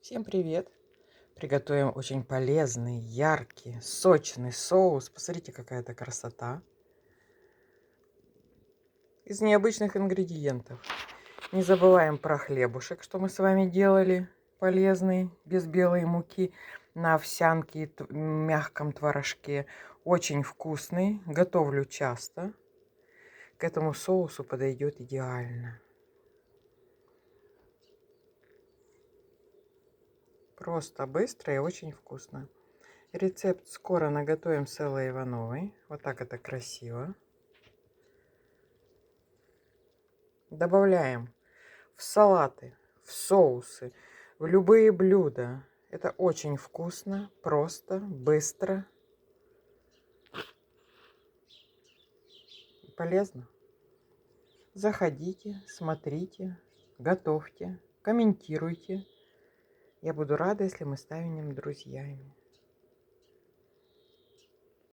Всем привет! Приготовим очень полезный, яркий, сочный соус. Посмотрите, какая это красота. Из необычных ингредиентов. Не забываем про хлебушек, что мы с вами делали. Полезный, без белой муки, на овсянке и мягком творожке. Очень вкусный. Готовлю часто. К этому соусу подойдет идеально. Просто, быстро и очень вкусно. Рецепт скоро наготовим с Эллой Ивановой. Вот так это красиво. Добавляем в салаты, в соусы, в любые блюда. Это очень вкусно, просто, быстро и полезно. Заходите, смотрите, готовьте, комментируйте. Я буду рада, если мы станем друзьями.